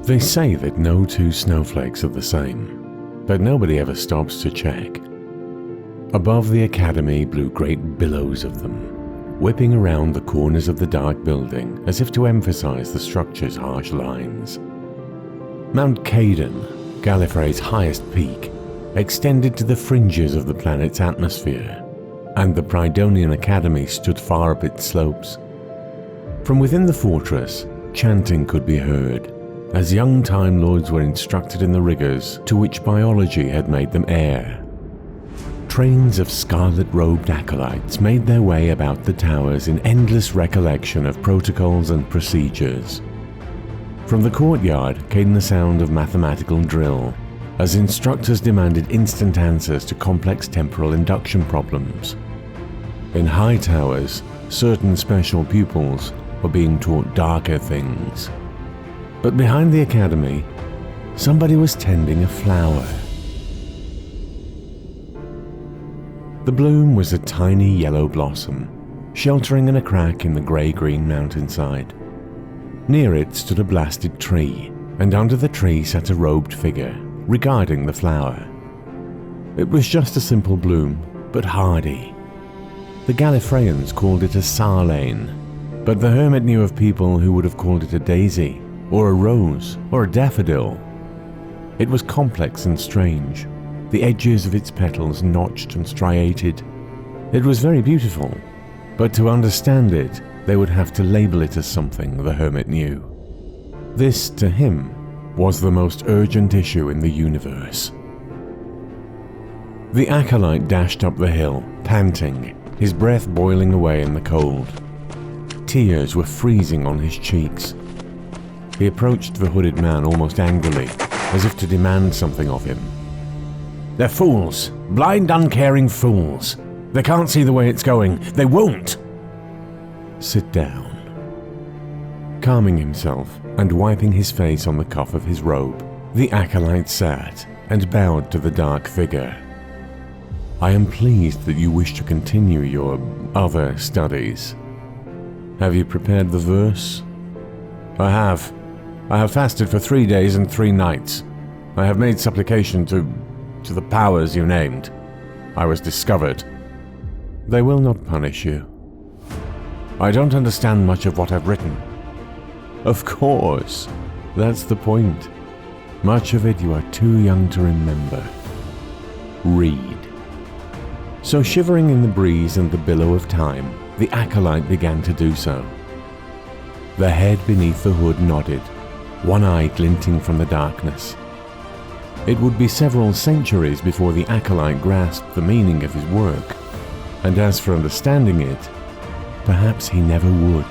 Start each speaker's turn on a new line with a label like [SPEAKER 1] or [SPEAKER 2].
[SPEAKER 1] They say that no two snowflakes are the same, but nobody ever stops to check. Above the academy blew great billows of them, whipping around the corners of the dark building as if to emphasize the structure's harsh lines. Mount Caden, Gallifrey's highest peak, extended to the fringes of the planet's atmosphere, and the Prydonian Academy stood far up its slopes. From within the fortress, chanting could be heard, as young Time Lords were instructed in the rigors to which biology had made them heir. Trains of scarlet-robed acolytes made their way about the towers in endless recollection of protocols and procedures. From the courtyard came the sound of mathematical drill, as instructors demanded instant answers to complex temporal induction problems. In high towers, certain special pupils were being taught darker things. But behind the academy, somebody was tending a flower. The bloom was a tiny yellow blossom, sheltering in a crack in the grey-green mountainside. Near it stood a blasted tree, and under the tree sat a robed figure, regarding the flower. It was just a simple bloom, but hardy. The Gallifreyans called it a sarlane, but the hermit knew of people who would have called it a daisy, or a rose, or a daffodil. It was complex and strange, the edges of its petals notched and striated. It was very beautiful, but to understand it, they would have to label it as something the hermit knew. This, to him, was the most urgent issue in the universe. The acolyte dashed up the hill, panting, his breath boiling away in the cold. Tears were freezing on his cheeks. He approached the hooded man almost angrily, as if to demand something of him. "They're fools! Blind, uncaring fools! They can't see the way it's going! They won't!" "Sit down." Calming himself and wiping his face on the cuff of his robe, the acolyte sat and bowed to the dark figure. "I am pleased that you wish to continue your other studies. Have you prepared the verse?" "I have. I have fasted for 3 days and 3 nights. I have made supplication to the powers you named. I was discovered." "They will not punish you." "I don't understand much of what I've written." "Of course. That's the point. Much of it you are too young to remember. Read." So, shivering in the breeze and the billow of time, the acolyte began to do so. The head beneath the hood nodded, one eye glinting from the darkness. It would be several centuries before the acolyte grasped the meaning of his work, and as for understanding it, perhaps he never would.